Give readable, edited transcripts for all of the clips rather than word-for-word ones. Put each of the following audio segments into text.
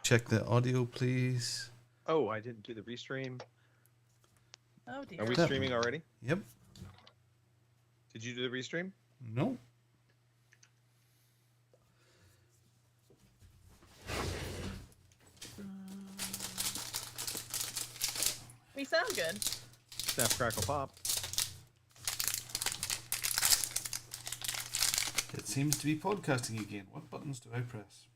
check the audio, please. Oh, I didn't do the restream. Oh dear. Are we That- streaming already? Yep. Did you do the restream? No. We sound good. Snap, crackle, pop. It seems to be podcasting again. What buttons do I press?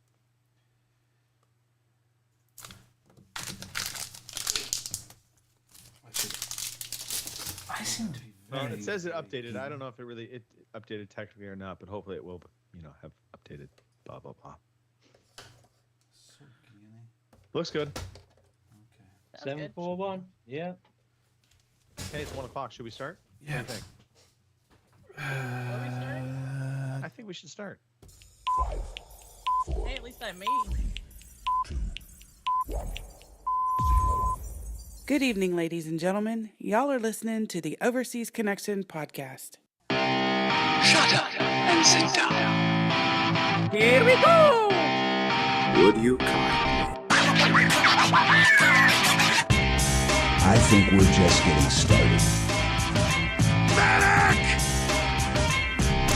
I seem to be Well, very... it says it very updated. keen. I don't know if it updated technically or not, but hopefully it will, have updated. Blah blah blah. So keen. Looks good. Okay. Sounds good. 741. Yeah. Hey, it's 1 o'clock. Should we start? Yeah. What do you think? Are we starting? I think we should start. Hey, at least I'm me. Good evening, ladies and gentlemen. Y'all are listening to the Overseas Connection podcast. Shut up and sit down. Here we go! Would you kindly? I think we're just getting started. Medic!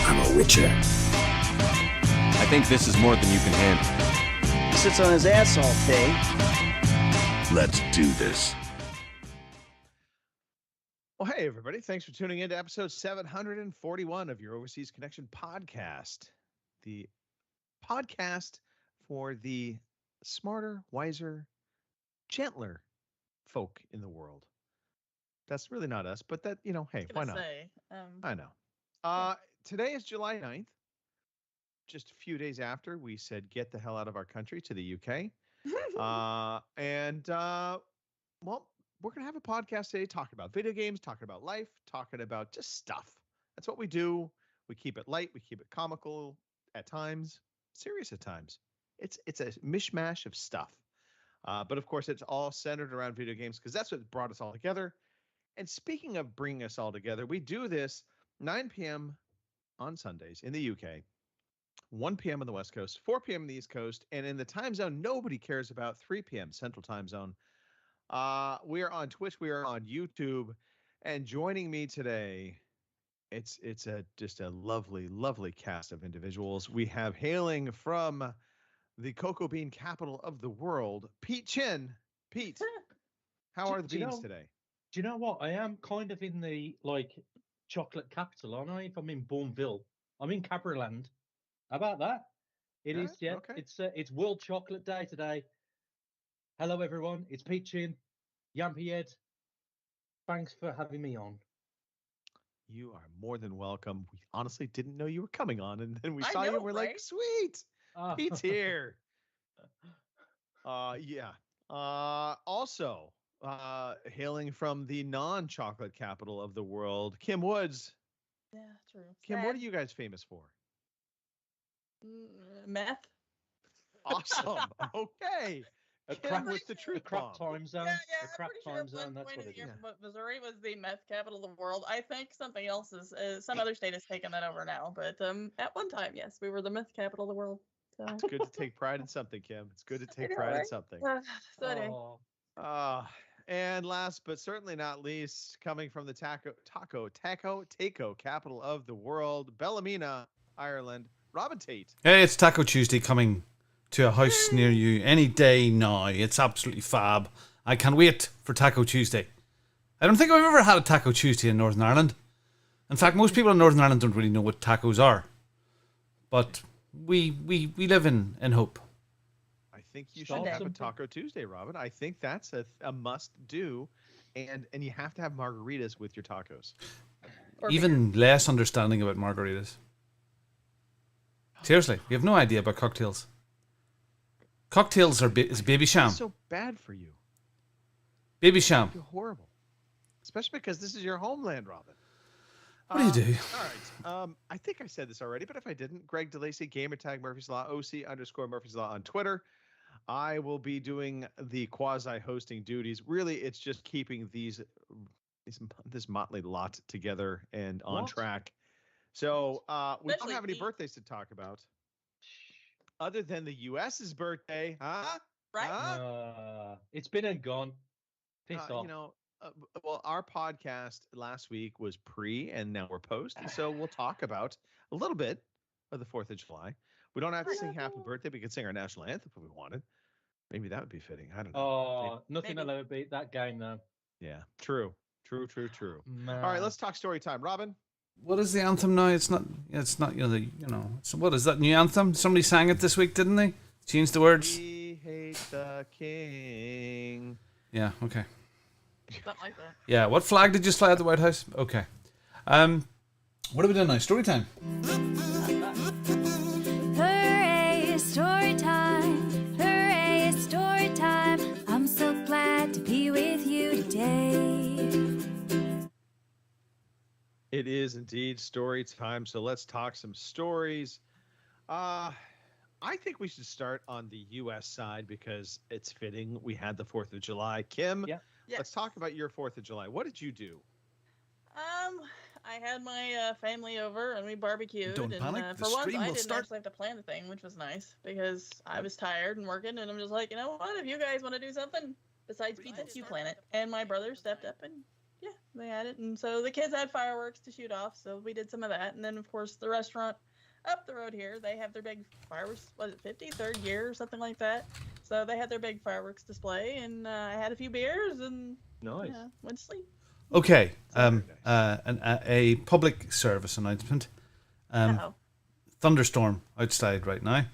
I'm a witcher. I think this is more than you can handle. He sits on his ass all day. Let's do this. Well, hey, everybody. Thanks for tuning in to episode 741 of your Overseas Connection podcast. The podcast for the smarter, wiser, gentler folk in the world. That's really not us, but that, hey, why not? I know. Today is July 9th. Just a few days after we said, get the hell out of our country to the UK. Well, we're going to have a podcast today talking about video games, talking about life, talking about just stuff. That's what we do. We keep it light. We keep it comical at times, serious at times. It's a mishmash of stuff. But of course, it's all centered around video games because that's what brought us all together. And speaking of bringing us all together, we do this 9 p.m. on Sundays in the UK, 1 p.m. on the West Coast, 4 p.m. on the East Coast, and in the time zone nobody cares about, 3 p.m. Central Time Zone. We are on Twitch, we are on YouTube, and joining me today, it's just a lovely, lovely cast of individuals. We have hailing from the cocoa bean capital of the world, Pete Chin. Pete, how are the beans today? Do you know what? I am kind of in the chocolate capital, aren't I? If I'm in Bourneville, I'm in Cabraland. How about that? It Yeah, is, yeah. okay. It's World Chocolate Day today. Hello, everyone. It's Pete Chin, Yampy Ed. Thanks for having me on. You are more than welcome. We honestly didn't know you were coming on, and then we I saw you know, and we're like, right? sweet, Ah. Pete's here. Yeah. Also, hailing from the non-chocolate capital of the world, Kim Woods. Yeah, true. Kim, what are you guys famous for? Meth? Awesome. Okay. A Kim crap, with the a truth crap bomb. time zone. Yeah, A crap I'm pretty sure time at zone. one That's point what in it the is. year, but Missouri was the meth capital of the world. I think something else is, some other state has taken that over now. But at one time, yes, we were the meth capital of the world. So, It's good to take pride in something, Kim. It's good to take know, pride in right? something. so anyway. Oh, And last but certainly not least, coming from the taco capital of the world, Bellamina, Ireland, Robin Tate. Hey, it's Taco Tuesday coming to a house near you any day now. It's absolutely fab. I can't wait for Taco Tuesday. I don't think I've ever had a Taco Tuesday in Northern Ireland. In fact, most people in Northern Ireland don't really know what tacos are. But we live in hope. I think you Stop should have a something. Taco Tuesday, Robin. I think that's a must do, and you have to have margaritas with your tacos. Or Even less understanding about margaritas. Seriously, you have no idea about cocktails. Cocktails are is baby sham. It's so bad for you. Baby sham. You're horrible, especially because this is your homeland, Robin. What do you do? All right. I think I said this already, but if I didn't, Greg DeLacy, gamertag Murphy's Law, OC_Murphy's Law on Twitter. I will be doing the quasi-hosting duties. Really, it's just keeping this motley lot together and on What? track. So we don't Especially have any Pete. birthdays to talk about, other than the U.S.'s birthday, huh? Right? It's been and gone. Pissed off. You know, well, our podcast last week was pre, and now we're post, and so we'll talk about a little bit of the 4th of July. We don't have to sing Happy Birthday. We could sing our national anthem if we wanted. Maybe that would be fitting. I don't know. Oh, nothing Maybe. will ever beat that game, though. Yeah, true. All right, Man. let's talk story time. Robin? What is the anthem now? It's not. So what is that new anthem? Somebody sang it this week, didn't they? Changed the words. We hate the king. Yeah. Okay. Something like that. Yeah. What flag did you fly at the White House? Okay. What are we doing now? Story time. Hooray, it's story time. Hooray, it's story time. I'm so glad to be with you today. It is indeed story time. So let's talk some stories. I think we should start on the U.S. side because it's fitting. We had the 4th of July. Kim, Yeah. Yes. let's talk about your 4th of July. What did you do? I had my family over and we barbecued. Don't and panic, the for once, stream I will didn't start. actually have to plan the thing, which was nice because I was tired and working, and I'm just like, you know what? If you guys want to do something besides pizza, you plan it. And my brother stepped up and yeah, they had it. And so the kids had fireworks to shoot off, so we did some of that. And then of course the restaurant up the road here, they have their big fireworks. Was it 53rd year or something like that? So they had their big fireworks display, and I had a few beers and Nice. went to sleep. Okay. Very A public service announcement. Uh-oh. Thunderstorm outside right now.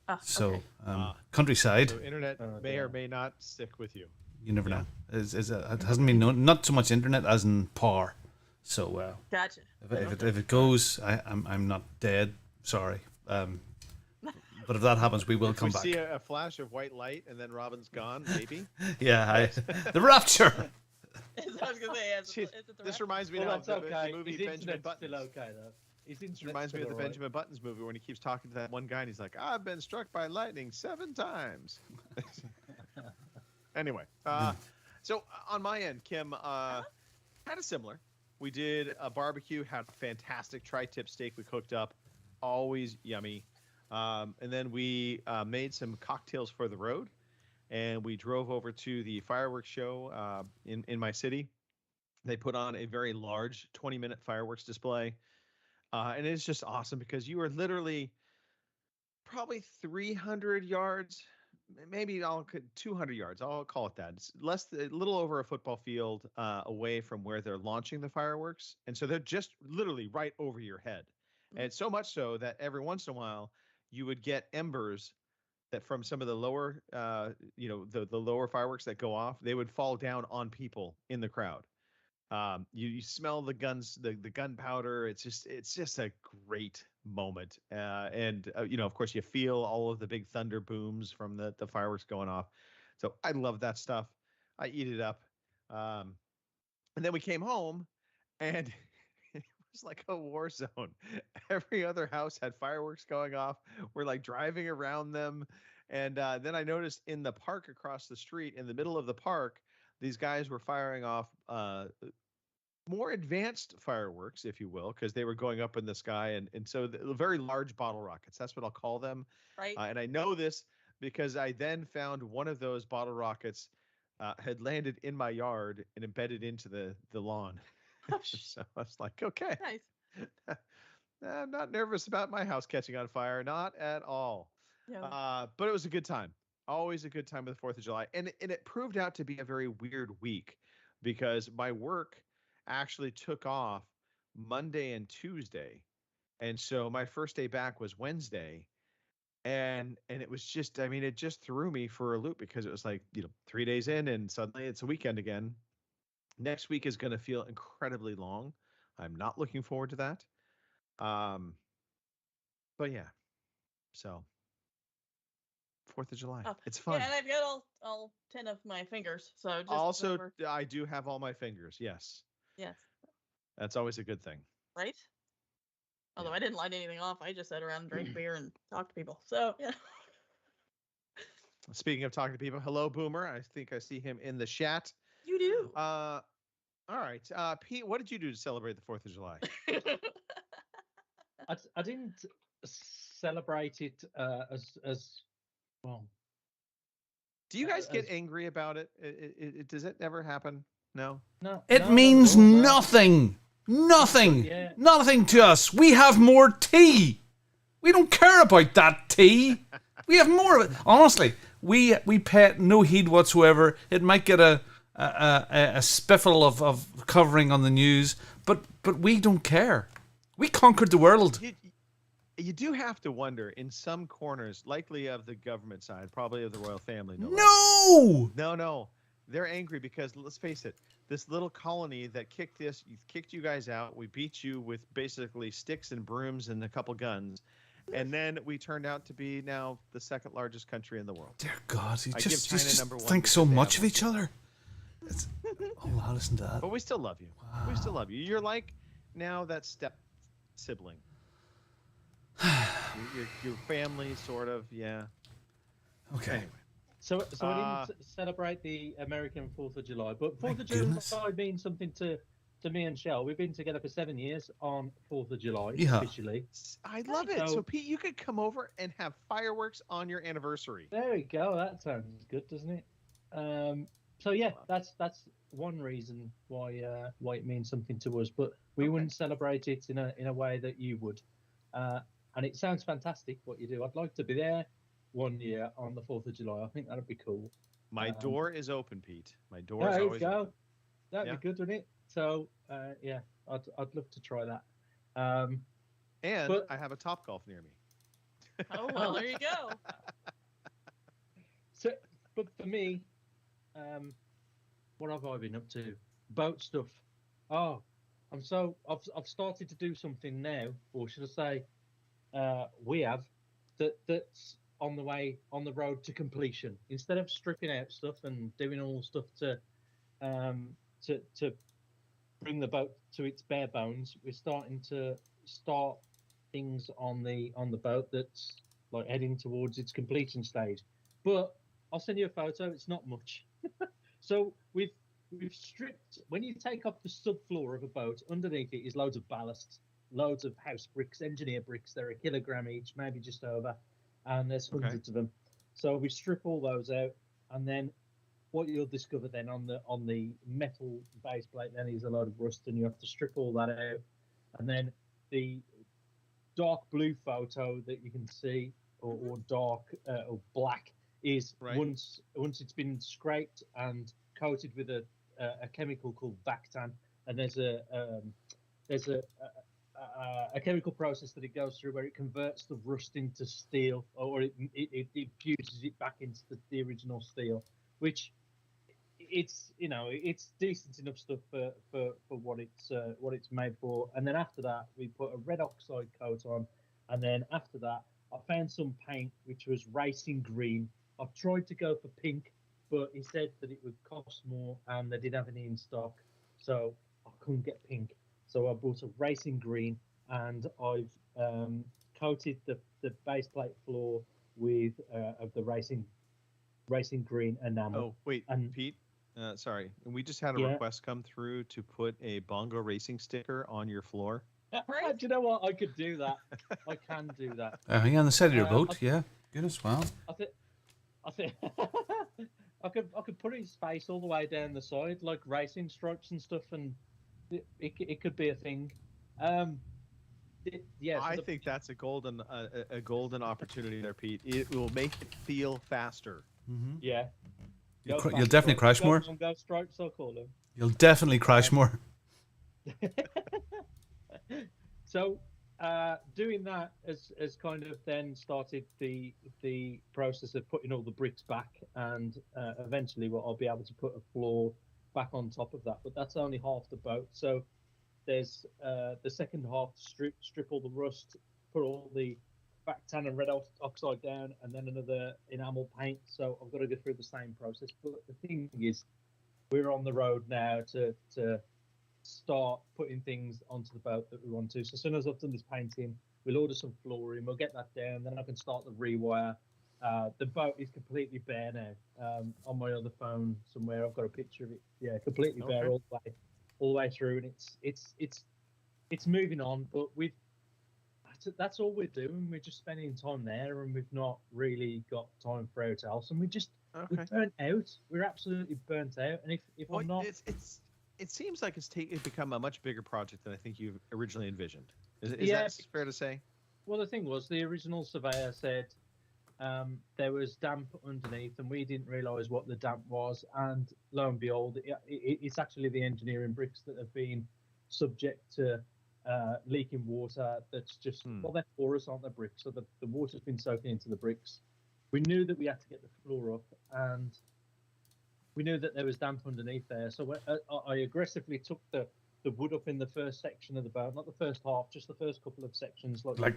Ah, So okay. countryside. So internet Oh, may or dear. may not stick with you. You never know. It hasn't been not so much internet as in power. So Gotcha. if it goes, I'm not dead. Sorry. But if that happens, we will If come we back. see a flash of white light and then Robin's gone, maybe. Yeah, the rapture. I was gonna say, yeah, Jeez, is it the this rest? reminds me Well, now that's of the okay. movie His Benjamin internet's Buttons. still okay, though. His This internet's reminds me of still the alright. Benjamin Buttons movie when he keeps talking to that one guy and he's like, I've been struck by lightning 7 times. Anyway, so on my end, Kim, kind of similar. We did a barbecue, had a fantastic tri-tip steak we cooked up, always yummy. And then we made some cocktails for the road, and we drove over to the fireworks show in my city. They put on a very large 20-minute fireworks display, and it's just awesome because you are literally probably 300 yards, maybe 200 yards. I'll call it that. It's a little over a football field away from where they're launching the fireworks, and so they're just literally right over your head. And so much so that every once in a while you would get embers that from some of the lower, the lower fireworks that go off, they would fall down on people in the crowd. You smell the guns, the gunpowder. It's just a great moment. And of course, you feel all of the big thunder booms from the fireworks going off. So I love that stuff. I eat it up. And then we came home, and it was like a war zone. Every other house had fireworks going off. We're like driving around them. And then I noticed in the park across the street, in the middle of the park, these guys were firing off more advanced fireworks, if you will, because they were going up in the sky. And so the very large bottle rockets, that's what I'll call them. Right. And I know this because I then found one of those bottle rockets had landed in my yard and embedded into the lawn. So I was like, okay, Nice. I'm not nervous about my house catching on fire. Not at all. Yeah. But it was a good time. Always a good time with the 4th of July. And it proved out to be a very weird week because my work actually took off Monday and Tuesday. And so my first day back was Wednesday. And it was just, it just threw me for a loop because it was like, 3 days in and suddenly it's a weekend again. Next week is going to feel incredibly long. I'm not looking forward to that. But yeah, so 4th of July. Oh, It's fun. Yeah, and I've got all 10 of my fingers. So just Also, whatever. I do have all my fingers. Yes. Yes. That's always a good thing. Right? Although Yeah. I didn't light anything off. I just sat around and drank beer and talked to people. So, yeah. Speaking of talking to people, hello, Boomer. I think I see him in the chat. You do. All right. Pete, what did you do to celebrate the 4th of July? I didn't celebrate it as well. Do you guys get as- angry about it? Does it ever happen? No. No, It no, not means at all, no. nothing. Nothing. Yeah. Nothing to us. We have more tea. We don't care about that tea. We have more of it. Honestly, we pay it no heed whatsoever. It might get a spiffle of covering on the news, but we don't care. We conquered the world. You do have to wonder in some corners, likely of the government side, probably of the royal family. No. No. They're angry because let's face it, this little colony that kicked you guys out. We beat you with basically sticks and brooms and a couple guns, and then we turned out to be now the second largest country in the world. Dear God, you I give just China number one think so because they much have of each other. Oh, wow, listen to that. But we still love you. We still love you. You're like now that step sibling. your family, sort of, yeah. Okay. Anyway. So I didn't celebrate the American 4th of July, but 4th of goodness. July means something to me and Shell. We've been together for 7 years on 4th of July, Yeah. officially. I love it. So- So Pete, you could come over and have fireworks on your anniversary. There we go. That sounds good, doesn't it? So yeah, that's one reason why it means something to us. But we Okay. wouldn't celebrate it in a way that you would. And it sounds fantastic what you do. I'd like to be there one year on the 4th of July. I think that'd be cool. My door is open, Pete. My door is There you always go. open. That'd Yeah. be good, wouldn't it? So yeah, I'd love to try that. And But- I have a Top Golf near me. Oh well, there you go. So, but for me, what have I been up to? Boat stuff. Oh, I've started to do something now, or should I say, we have that's on the road to completion. Instead of stripping out stuff and doing all stuff to bring the boat to its bare bones, we're starting to start things on the boat that's like heading towards its completion stage. But I'll send you a photo. It's not much. So we've stripped. When you take off the subfloor of a boat, underneath it is loads of ballast, loads of house bricks, engineer bricks. They're a kilogram each, maybe just over, and there's Okay. hundreds of them. So we strip all those out, and then what you'll discover then on the metal base plate then is a load of rust, and you have to strip all that out, and then the dark blue photo that you can see, or dark or black, is Right. once it's been scraped and coated with a chemical called Bactan, and there's a chemical process that it goes through where it converts the rust into steel, or it fuses it back into the original steel, which it's decent enough stuff for what it's made for. And then after that, we put a red oxide coat on, and then after that, I found some paint which was racing green. I tried to go for pink, but he said that it would cost more, and they didn't have any in stock, so I couldn't get pink. So I bought a racing green, and I've coated the base plate floor with of the racing green enamel. Oh, wait, And- Pete. Sorry, we just had a Yeah. request come through to put a Bongo Racing sticker on your floor. Do you know what? I could do that. I can do that. Yeah, on the side of your Uh, boat, yeah. Good as well. I think I could put his face all the way down the side, like racing stripes and stuff, and it could be a thing. Yeah. I think that's a golden opportunity there, Pete. It will make it feel faster. Mm-hmm. Yeah. You'll Go cr- back you'll definitely stripes. crash more. Go stripes, I'll call them. You'll definitely crash more. So doing that has kind of then started the process of putting all the bricks back, and eventually I'll be able to put a floor back on top of that. But that's only half the boat. So there's the second half, strip all the rust, put all the Bactan and red oxide down, and then another enamel paint. So I've got to go through the same process. But the thing is, we're on the road now to start putting things onto the boat that we want to. So as soon as I've done this painting, we'll order some flooring, we'll get that down, then I can start the rewire. The boat is completely bare now. On my other phone somewhere, I've got a picture of it. Yeah, completely bare all the way through, and it's moving on. But that's all we're doing. We're just spending time there, and we've not really got time for out else. And we're Okay. burnt out. We're absolutely burnt out. And if Well, I'm not, it seems like it's become a much bigger project than I think you originally envisioned. Is Yeah. that fair to say? well, the thing was, the original surveyor said there was damp underneath, and we didn't realise what the damp was. And lo and behold, it's actually the engineering bricks that have been subject to leaking water. That's just well, they're porous, aren't they, bricks? So the water's been soaking into the bricks. We knew that we had to get the floor up, and we knew that there was damp underneath there. So I aggressively took the wood up in the first section of the boat, not the first half, just the first couple of sections, Like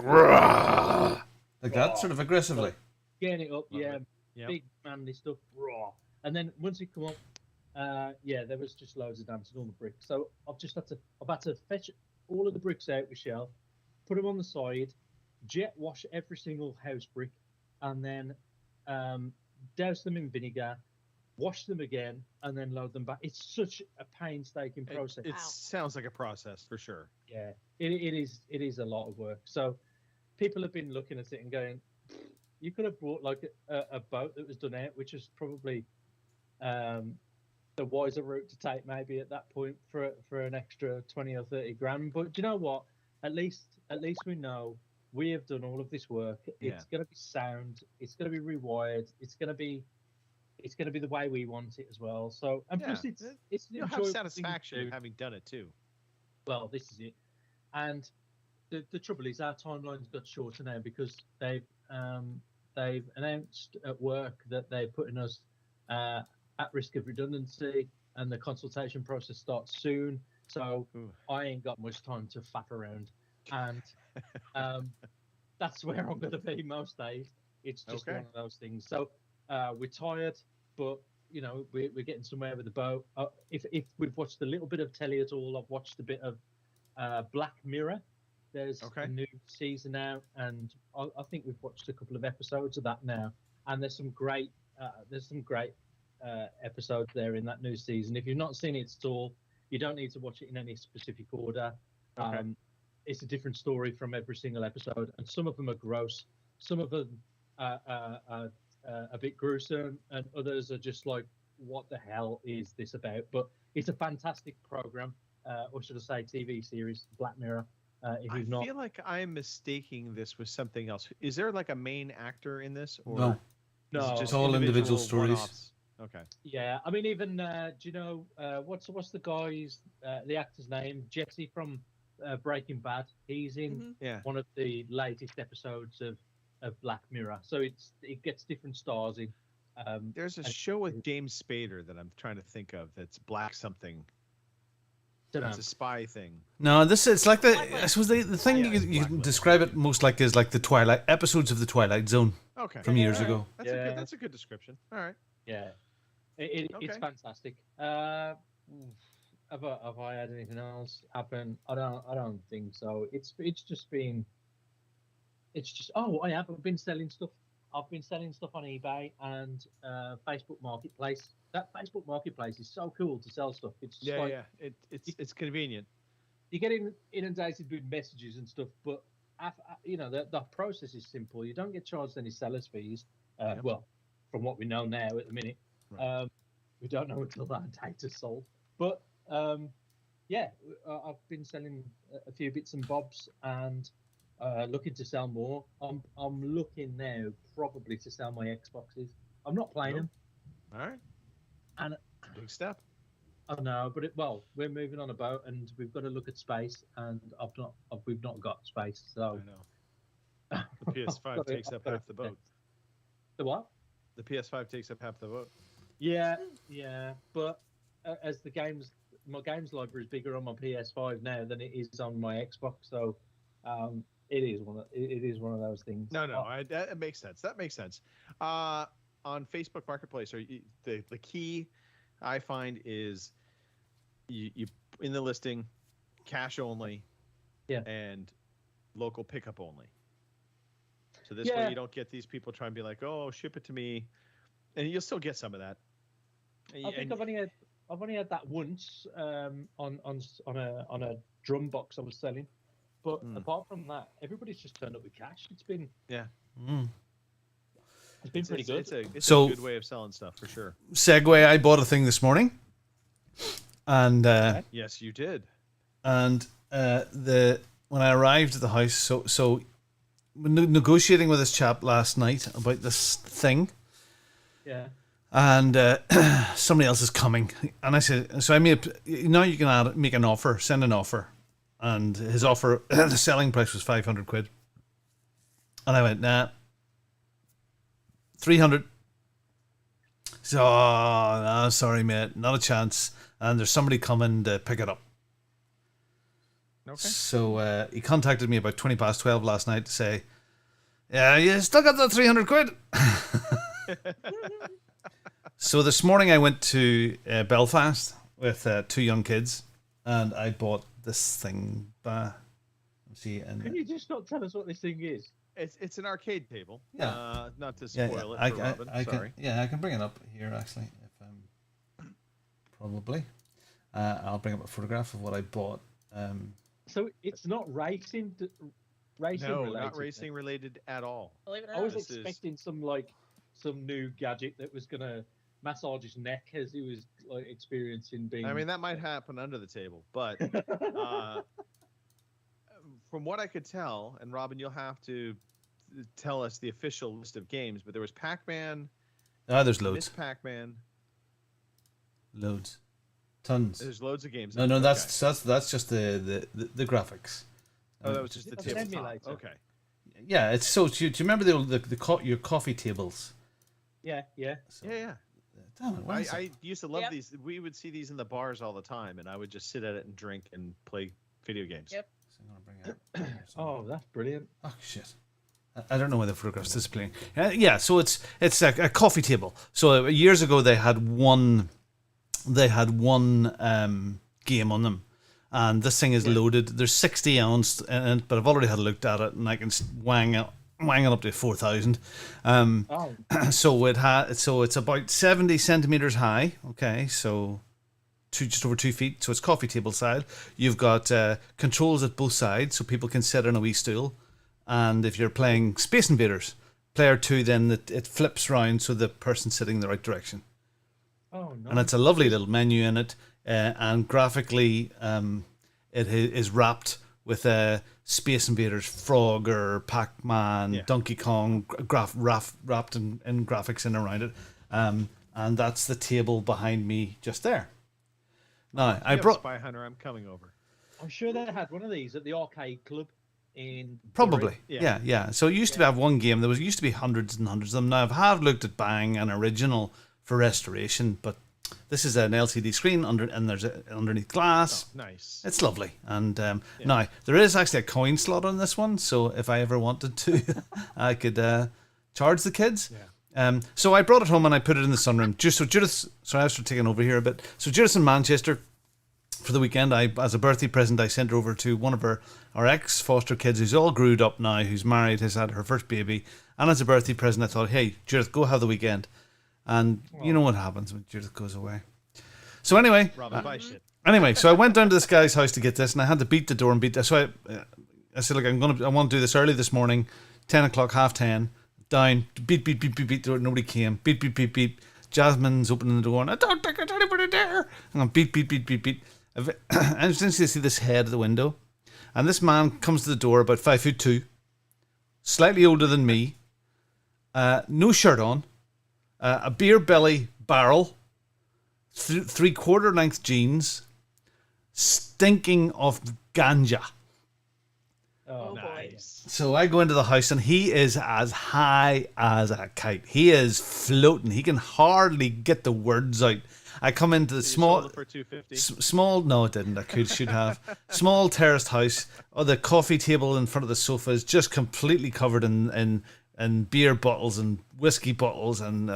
that, sort of aggressively. getting it up, Love yeah, it. Yep. big manly stuff, raw. And then once it come up, yeah, there was just loads of damp in all the bricks. So I've had to fetch all of the bricks out with shell, put them on the side, jet wash every single house brick, and then douse them in vinegar, wash them again, and then load them back. It's such a painstaking process. It sounds like a process for sure. Yeah, it is a lot of work. So people have been looking at it and going, you could have brought like a boat that was done out, which is probably the wiser route to take maybe at that point for an extra 20 or 30 grand. But do you know what? At least we know we have done all of this work. Yeah. It's going to be sound. It's going to be rewired. It's going to be the way we want it as well. So, and plus it's You'll have enjoyable thing to satisfaction do. in having done it too. Well, this is it. And the trouble is our timeline's got shorter now because they've announced at work that they're putting us at risk of redundancy, and the consultation process starts soon. So I ain't got much time to faff around, and that's where I'm going to be most days. It's just one of those things. So we're tired, but you know we're getting somewhere with the boat. If we've watched a little bit of telly at all, I've watched a bit of Black Mirror. There's a new season out, and I think we've watched a couple of episodes of that now. And there's some great episodes there in that new season. If you've not seen it at all, you don't need to watch it in any specific order. It's a different story from every single episode, and some of them are gross. Some of them are a bit gruesome, and others are just like, what the hell is this about? But it's a fantastic program, or should I say TV series, Black Mirror. If you've not... feel like I'm mistaking this with something else. Is there like a main actor in this? Or No. is it No, just it's all individual stories. one-offs? Okay. Yeah, I mean, even do you know what's the guy's the actor's name? Jesse from Breaking Bad. He's in one of the latest episodes of Black Mirror. So it gets different stars in. There's a show with James Spader that I'm trying to think of that's Black something. It's a spy thing. No, it's like I suppose the thing you can describe it most like is like the Twilight episodes of the Twilight Zone. Okay. From years ago. That's a good description. All right. Yeah, it's fantastic. Have I had anything else happen? I don't think so. It's just been. I've been selling stuff. I've been selling stuff on eBay and Facebook Marketplace. That Facebook Marketplace is so cool to sell stuff. It's just it's convenient. You get inundated with messages and stuff, but the process is simple. You don't get charged any seller's fees. Well, from what we know now at the minute, we don't know until that data's sold. But I've been selling a few bits and bobs and looking to sell more. I'm looking now probably to sell my Xboxes. I'm not playing them. All right. And big step. I know, but we're moving on a boat, and we've got to look at space, and we've not got space. So I know. The PS5 takes up half the boat. The what? The PS5 takes up half the boat. Yeah. But as my games library is bigger on my PS5 now than it is on my Xbox, so it is one of those things. No, that makes sense. That makes sense. On Facebook Marketplace, the key I find is you in the listing, cash only, and local pickup only. So this way you don't get these people trying to be like, oh, ship it to me, and you'll still get some of that. I think I've only had that once on a drum box I was selling. But apart from that, everybody's just turned up with cash. It's been Mm. it's been pretty good. It's So- a good way of selling stuff for sure. Segue, I bought a thing this morning. And Yes, you did. when I arrived at the house, so negotiating with this chap last night about this thing, Yeah. and somebody else is coming, and I said, so I made, now you can make an offer, send an offer, and his offer, the selling price was 500 quid, and I went, nah, 300. So, no, sorry mate, not a chance, and there's somebody coming to pick it up. Okay. So he contacted me about 20 past 12 last night to say, yeah, you still got that 300 quid. So this morning I went to Belfast with 2 young kids, and I bought this thing. See, Can and you just not tell us what this thing is? It's an arcade table. Yeah. Not to yeah, spoil I, it for Robin. I Sorry. I can bring it up here actually. If probably, I'll bring up a photograph of what I bought. So it's not racing. Racing No, related. not racing related at all. Believe it or I was not. This is- expecting some new gadget that was gonna massage his neck as he was like experiencing being. I mean, that might happen under the table, but from what I could tell, and Robin, you'll have to tell us the official list of games, but there was Pac-Man, There's Miss loads, Pac-Man. tons. There's loads of games. No, Okay. that's just the graphics. Oh, that was just the It's an tabletop. emulator. Okay. Yeah, it's so. Do you remember your coffee tables? yeah. So, Yeah. Damn it, why is I it- used to love Yep. these. We would see these in the bars all the time, and I would just sit at it and drink and play video games. Yep. So I'm gonna bring it up here somewhere. Oh, that's brilliant. Oh shit! I don't know where the photograph's displaying. Yeah, so it's a coffee table. So years ago they had one game on them, and this thing is loaded. There's 60 ounce in it, but I've already had a look at it, and I can wang it up to 4,000. Oh, So it's about 70 centimeters high. Okay, so just over 2 feet. So it's coffee table side. You've got controls at both sides, so people can sit on a wee stool. And if you're playing Space Invaders, player 2, then it flips round so the person's sitting in the right direction. oh no. And it's a lovely little menu in it, and graphically, it is wrapped with Space Invaders, Frogger, Pac-Man, Yeah. Donkey Kong, wrapped in graphics in around it, and that's the table behind me just there. Now I You have brought Spy Hunter. I'm coming over. I'm sure they had one of these at the arcade club in probably Yeah. yeah. So it used to have one game. There used to be hundreds and hundreds of them. Now I have looked at buying an original for restoration, but this is an LCD screen and there's underneath glass. Oh, nice. It's lovely. And now, there is actually a coin slot on this one, so if I ever wanted to, I could charge the kids. Yeah. So I brought it home and I put it in the sunroom. So Judith, sorry, I was taking over here a bit. So Judith's in Manchester for the weekend. As a birthday present, I sent her over to one of our ex-foster kids who's all growed up now, who's married, has had her first baby. And as a birthday present, I thought, hey, Judith, go have the weekend. And you know what happens when Judith goes away. So anyway, Robin, buy shit. so I went down to this guy's house to get this, and I had to beat the door and beat this. So I said, look, I want to do this early this morning, 10 o'clock, 10:30, down, beat the door, nobody came, beat. Jasmine's opening the door, and I don't think it's anybody there. And I'm beat. And eventually I see this head at the window, and this man comes to the door about 5'2", slightly older than me, no shirt on, a beer belly barrel, 3/4 length jeans, stinking of ganja. Oh, boy. Nice. So I go into the house and he is as high as a kite. He is floating. He can hardly get the words out. I come into the You sold small, it for $250. small. No, it didn't. I should have. Small terraced house. Oh, the coffee table in front of the sofa is just completely covered in beer bottles and whiskey bottles and